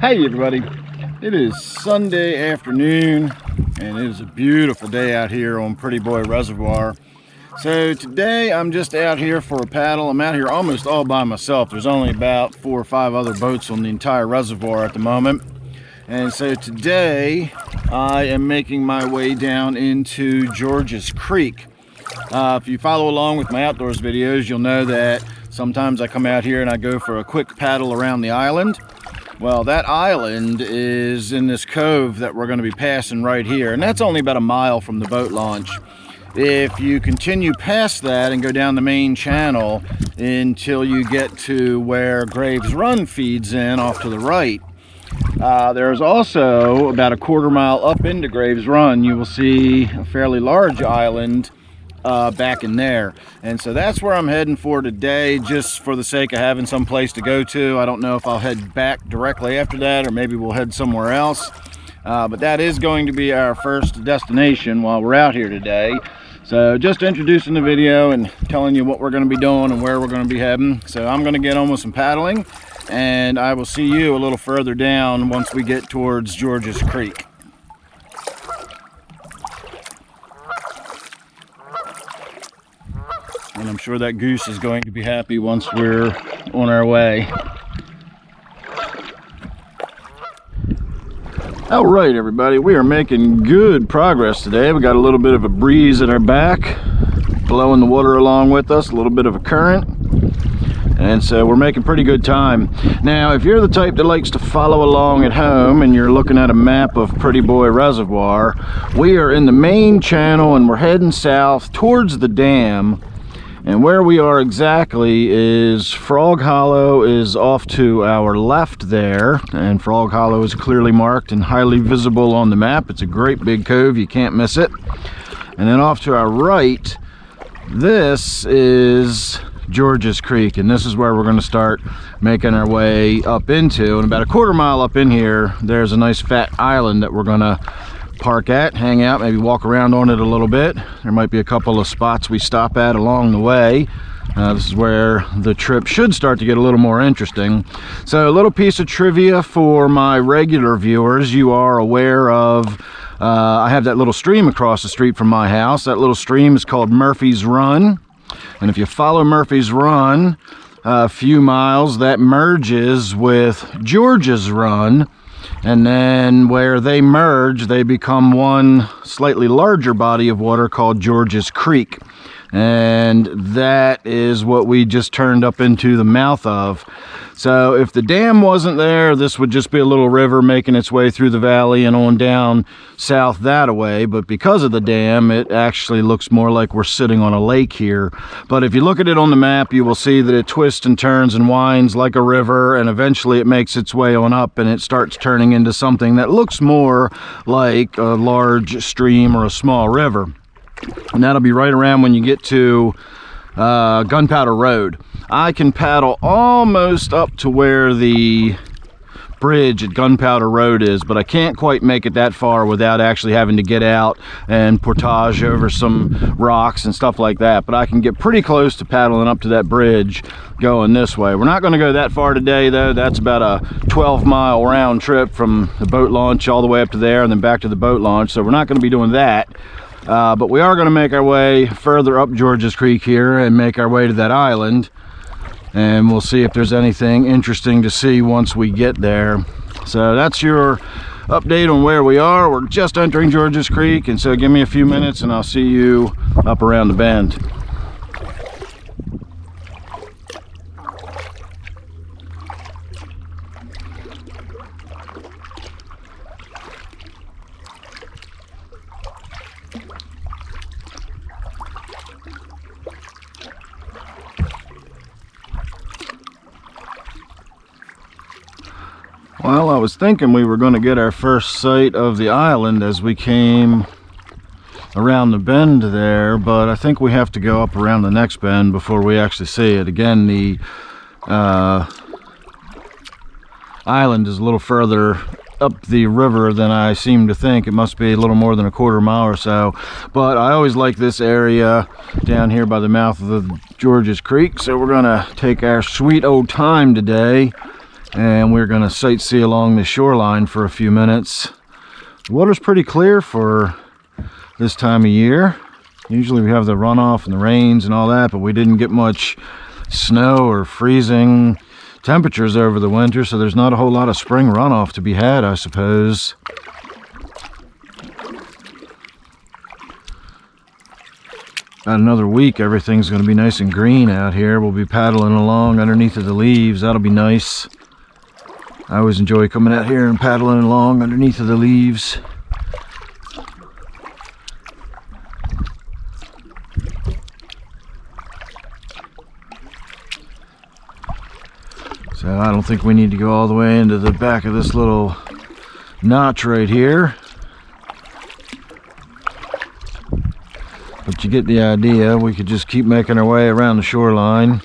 Hey everybody, it is Sunday afternoon and it is a beautiful day out here on Prettyboy Reservoir. So today I'm just out here for a paddle. I'm out here almost all by myself. There's only about 4 or 5 other boats on the entire reservoir at the moment. And so today I am making my way down into George's Creek. If you follow along with my outdoors videos, you'll know that sometimes I come out here and I go for a quick paddle around the island. Well, that island is in this cove that we're going to be passing right here, and that's only about a mile from the boat launch. If you continue past that and go down the main channel until you get to where Graves Run feeds in off to the right, there's also about a quarter mile up into Graves Run, you will see a fairly large island back in there. And so that's where I'm heading for today, just for the sake of having some place to go to. I don't know if I'll head back directly after that, or maybe we'll head somewhere else. But that is going to be our first destination while we're out here today. So just introducing the video and telling you what we're going to be doing and where we're going to be heading. So I'm going to get on with some paddling, and I will see you a little further down once we get towards George's Creek. And I'm sure that goose is going to be happy once we're on our way. All right, everybody, we are making good progress today. We got a little bit of a breeze at our back, blowing the water along with us, a little bit of a current. And so we're making pretty good time. Now, if you're the type that likes to follow along at home and you're looking at a map of Prettyboy Reservoir, we are in the main channel and we're heading south towards the dam. And where we are exactly is Frog Hollow is off to our left there, and Frog Hollow is clearly marked and highly visible on the map. It's a great big cove, you can't miss it. And then off to our right, this is George's Creek, and this is where we're going to start making our way up into. And about a quarter mile up in here, there's a nice fat island that we're going to park at, hang out, maybe walk around on it a little bit. There might be a couple of spots we stop at along the way. This is where the trip should start to get a little more interesting. So a little piece of trivia for my regular viewers: you are aware of I have that little stream across the street from my house. That little stream is called Murphy's Run, and if you follow Murphy's Run a few miles, that merges with George's Run. And then where they merge, they become one slightly larger body of water called George's Creek. And that is what we just turned up into the mouth of. So if the dam wasn't there, this would just be a little river making its way through the valley and on down south that way. But because of the dam, it actually looks more like we're sitting on a lake here. But if you look at it on the map, you will see that it twists and turns and winds like a river, and eventually it makes its way on up and it starts turning into something that looks more like a large stream or a small river. And that'll be right around when you get to Gunpowder Road. I can paddle almost up to where the bridge at Gunpowder Road is, but I can't quite make it that far without actually having to get out and portage over some rocks and stuff like that. But I can get pretty close to paddling up to that bridge going this way. We're not going to go that far today, though. That's about a 12-mile round trip from the boat launch all the way up to there and then back to the boat launch, so we're not going to be doing that. But we are going to make our way further up George's Creek here and make our way to that island, and we'll see if there's anything interesting to see once we get there. So that's your update on where we are. We're just entering George's Creek, and so give me a few minutes and I'll see you up around the bend. Well, I was thinking we were going to get our first sight of the island as we came around the bend there, but I think we have to go up around the next bend before we actually see it. Again, the island is a little further up the river than I seem to think. It must be a little more than a quarter mile or so, but I always like this area down here by the mouth of the George's Creek, so we're gonna take our sweet old time today and we're going to sightsee along the shoreline for a few minutes. The water's pretty clear for this time of year. Usually we have the runoff and the rains and all that, but we didn't get much snow or freezing temperatures over the winter, so there's not a whole lot of spring runoff to be had, I suppose. About another week, everything's going to be nice and green out here. We'll be paddling along underneath of the leaves. That'll be nice. I always enjoy coming out here and paddling along underneath of the leaves. So I don't think we need to go all the way into the back of this little notch right here. But you get the idea. We could just keep making our way around the shoreline.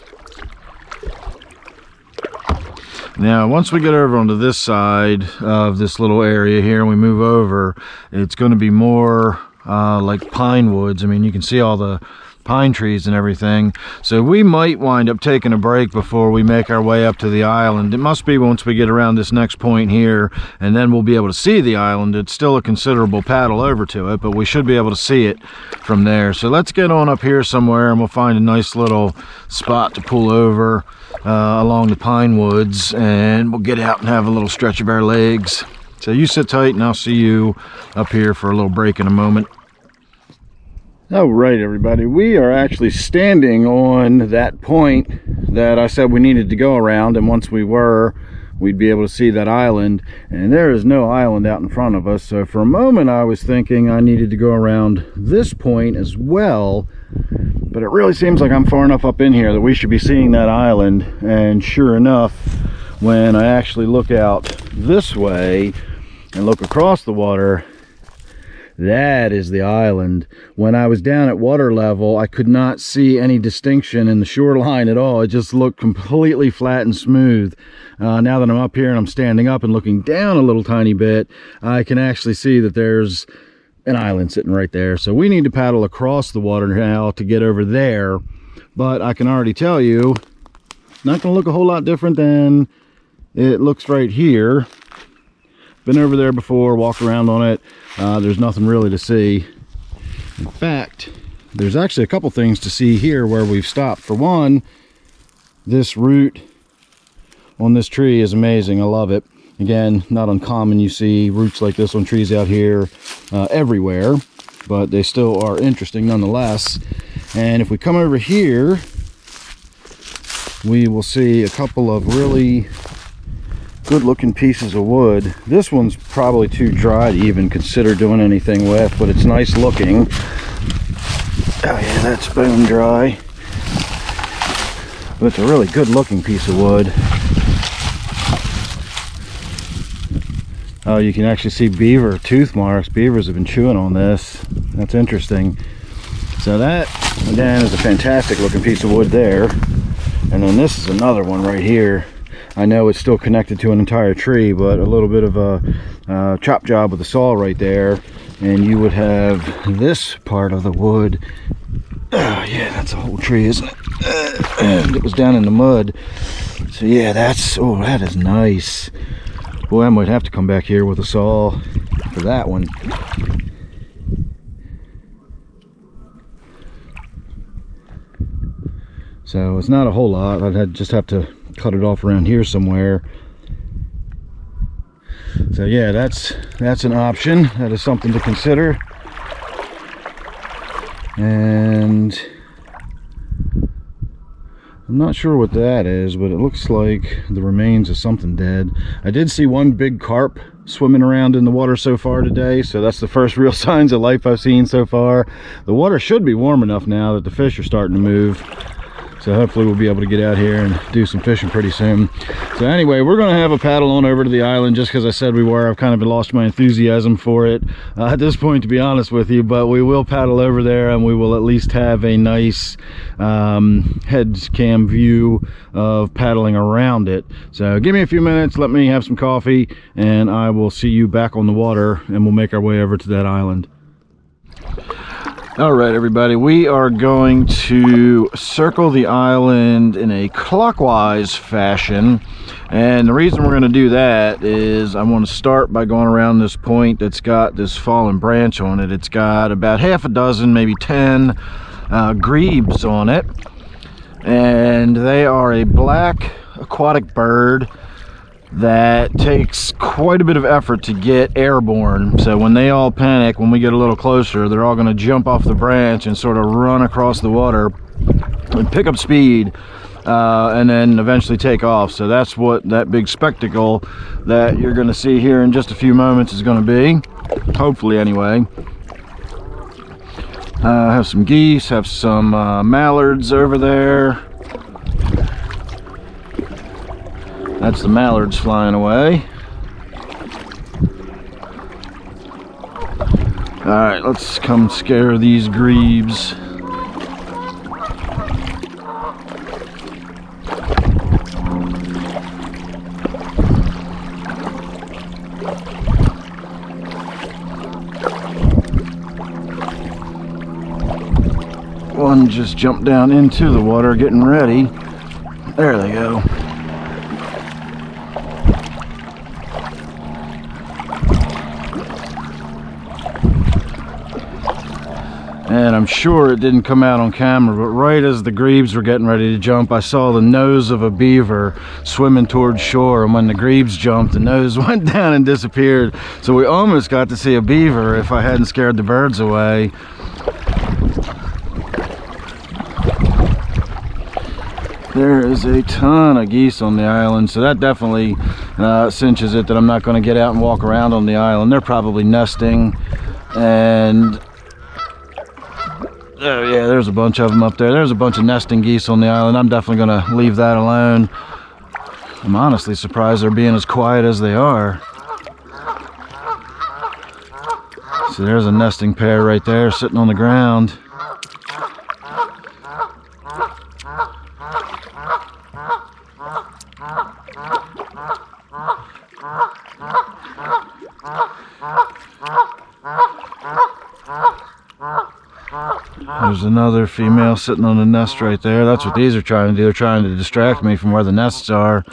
Now, once we get over onto this side of this little area here and we move over, it's going to be more like pine woods. I mean, you can see all the pine trees and everything. So we might wind up taking a break before we make our way up to the island. It must be once we get around this next point here, and then we'll be able to see the island. It's still a considerable paddle over to it, but we should be able to see it from there. So let's get on up here somewhere and we'll find a nice little spot to pull over along the pine woods, and we'll get out and have a little stretch of our legs. So you sit tight and I'll see you up here for a little break in a moment. All right, everybody, we are actually standing on that point that I said we needed to go around, and once we were, we'd be able to see that island, and there is no island out in front of us. So for a moment I was thinking I needed to go around this point as well, but it really seems like I'm far enough up in here that we should be seeing that island. And sure enough, when I actually look out this way and look across the water, that is the island. When I was down at water level, I could not see any distinction in the shoreline at all. It just looked completely flat and smooth. Now that I'm up here and I'm standing up and looking down a little tiny bit, I can actually see that there's an island sitting right there. So we need to paddle across the water now to get over there. But I can already tell you, not going to look a whole lot different than it looks right here. Been over there before, walked around on it. There's nothing really to see. In fact, there's actually a couple things to see here where we've stopped. For one, this root on this tree is amazing. I love it. Again, not uncommon. You see roots like this on trees out here everywhere, but they still are interesting nonetheless. And if we come over here, we will see a couple of really good looking pieces of wood. This one's probably too dry to even consider doing anything with, but it's nice looking. Oh yeah, that's bone dry. But it's a really good looking piece of wood. Oh, you can actually see beaver tooth marks. Beavers have been chewing on this. That's interesting. So that, again, is a fantastic looking piece of wood there. And then this is another one right here. I know it's still connected to an entire tree, but a little bit of a chop job with a saw right there, and you would have this part of the wood. Oh yeah, that's a whole tree, isn't it? And it was down in the mud. So yeah, that's, oh, that is nice. Boy, I might have to come back here with a saw for that one. So it's not a whole lot. I'd just have to cut it off around here somewhere. So yeah, that's an option. That is something to consider. And I'm not sure what that is, but it looks like the remains of something dead. I did see one big carp swimming around in the water so far today, so that's the first real signs of life I've seen so far. The water should be warm enough now that the fish are starting to move. So hopefully we'll be able to get out here and do some fishing pretty soon. So anyway, we're going to have a paddle on over to the island just because I said we were. I've kind of lost my enthusiasm for it at this point, to be honest with you. But we will paddle over there and we will at least have a nice head cam view of paddling around it. So give me a few minutes, let me have some coffee, and I will see you back on the water and we'll make our way over to that island. All right, everybody, we are going to circle the island in a clockwise fashion. And the reason we're going to do that is I want to start by going around this point that's got this fallen branch on it. It's got about half a dozen, maybe 10 grebes on it. And they are a black aquatic bird that takes quite a bit of effort to get airborne. So when they all panic, when we get a little closer, they're all going to jump off the branch and sort of run across the water and pick up speed, and then eventually take off. So that's what that big spectacle that you're going to see here in just a few moments is going to be, hopefully anyway. Have some geese, have some mallards over there. That's the mallards flying away. All right, let's come scare these grebes. One just jumped down into the water getting ready. There they go. And I'm sure it didn't come out on camera, but right as the grebes were getting ready to jump, I saw the nose of a beaver swimming towards shore. And when the grebes jumped, the nose went down and disappeared. So we almost got to see a beaver if I hadn't scared the birds away. There is a ton of geese on the island, so that definitely cinches it that I'm not going to get out and walk around on the island. They're probably nesting, and oh yeah, there's a bunch of them up there. There's a bunch of nesting geese on the island. I'm definitely going to leave that alone. I'm honestly surprised they're being as quiet as they are. See, there's a nesting pair right there sitting on the ground. There's another female sitting on the nest right there. That's what these are trying to do. They're trying to distract me from where the nests are.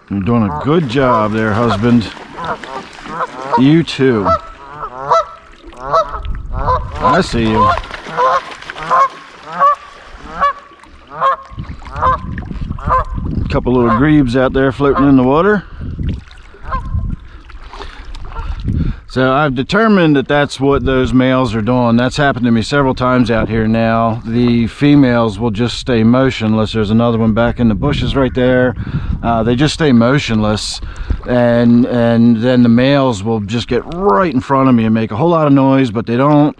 You're doing a good job there, husband. You too. I see you. A couple little grebes out there floating in the water. So I've determined that that's what those males are doing. That's happened to me several times out here now. The females will just stay motionless. There's another one back in the bushes right there. They just stay motionless, and then the males will just get right in front of me and make a whole lot of noise, but they don't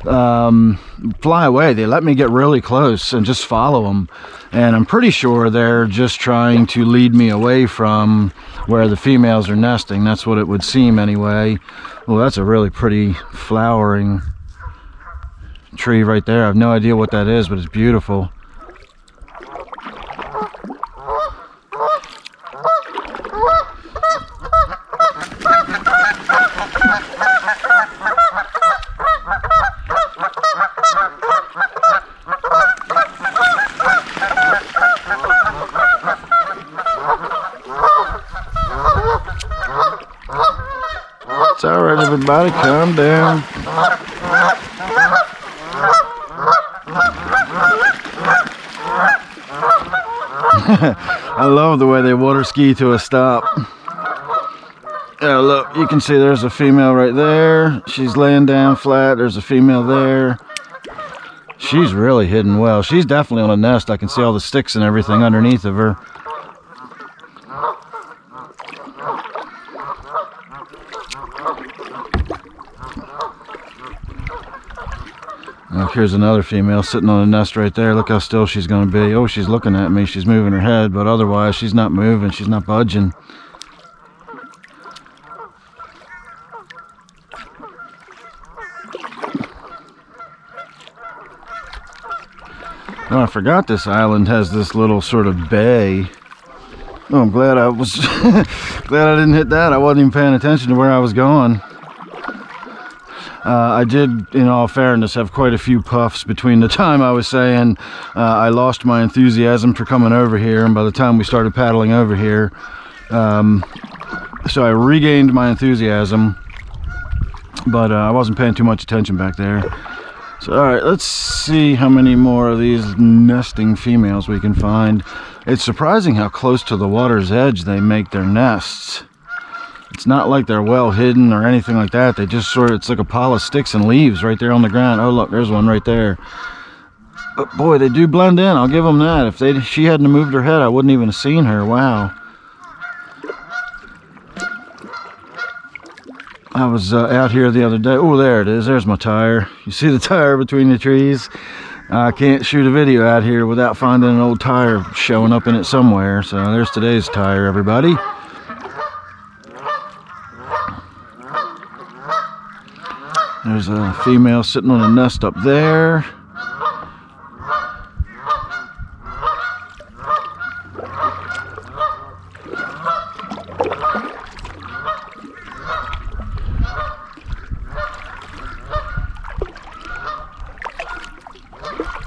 fly away. They let me get really close and just follow them. And I'm pretty sure they're just trying to lead me away from where the females are nesting. That's what it would seem anyway. Well, that's a really pretty flowering tree right there. I have no idea what that is, but it's beautiful. It's all right, everybody, calm down. I love the way they water ski to a stop. Yeah, look, you can see there's a female right there. She's laying down flat. There's a female there. She's really hidden well. She's definitely on a nest. I can see all the sticks and everything underneath of her. Look, here's another female sitting on a nest right there. Look how still she's going to be. Oh, she's looking at me. She's moving her head, but otherwise she's not moving. She's not budging. Oh, I forgot this island has this little sort of bay Oh, I'm glad I was glad I didn't hit that. I wasn't even paying attention to where I was going. I did, in all fairness, have quite a few puffs between the time I was saying I lost my enthusiasm for coming over here, and by the time we started paddling over here. So I regained my enthusiasm, but I wasn't paying too much attention back there. So, all right, let's see how many more of these nesting females we can find. It's surprising how close to the water's edge they make their nests. It's not like they're well hidden or anything like that. They just sort of, it's like a pile of sticks and leaves right there on the ground. Oh, look, there's one right there. But boy, they do blend in. I'll give them that. If she hadn't moved her head, I wouldn't even have seen her. Wow. I was out here the other day. Oh, there it is. There's my tire. You see the tire between the trees? I can't shoot a video out here without finding an old tire showing up in it somewhere. So there's today's tire, everybody. There's a female sitting on a nest up there.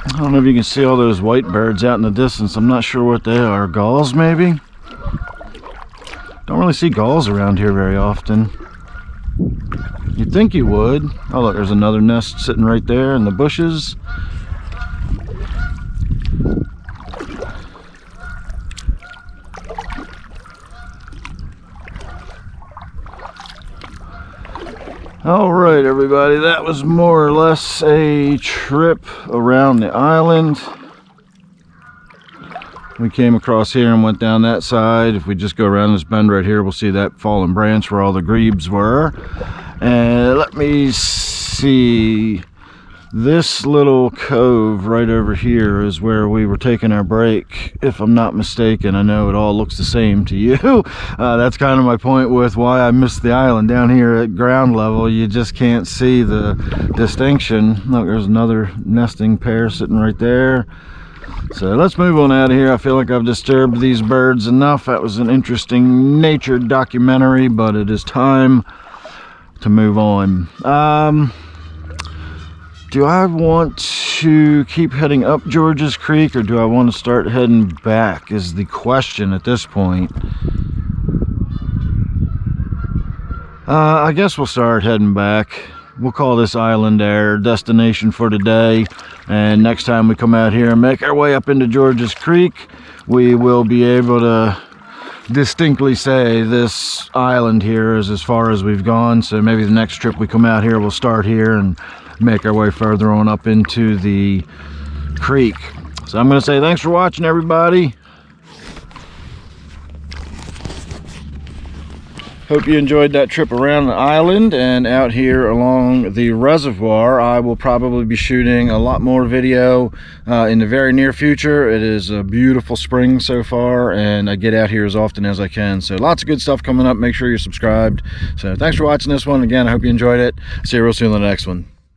I don't know if you can see all those white birds out in the distance. I'm not sure what they are. Gulls, maybe? Don't really see gulls around here very often. You'd think you would. Oh, look, there's another nest sitting right there in the bushes. All right, everybody, that was more or less a trip around the island. We came across here and went down that side. If we just go around this bend right here, we'll see that fallen branch where all the grebes were. And let me see. This little cove right over here is where we were taking our break, if I'm not mistaken. I know it all looks the same to you. That's kind of my point with why I missed the island. Down here at ground level, you just can't see the distinction. Look, there's another nesting pair sitting right there. So let's move on out of here. I feel like I've disturbed these birds enough. That was an interesting nature documentary, but it is time to move on. Do I want to keep heading up George's Creek, or do I want to start heading back is the question at this point. I guess we'll start heading back. We'll call this island our destination for today, and next time we come out here and make our way up into George's Creek, we will be able to distinctly say this island here is as far as we've gone. So maybe the next trip we come out here, we'll start here and make our way further on up into the creek. So I'm going to say thanks for watching, everybody. Hope you enjoyed that trip around the island and out here along the reservoir. I will probably be shooting a lot more video in the very near future. It is a beautiful spring so far, and I get out here as often as I can. So lots of good stuff coming up. Make sure you're subscribed. So thanks for watching this one. Again, I hope you enjoyed it. See you real soon in the next one.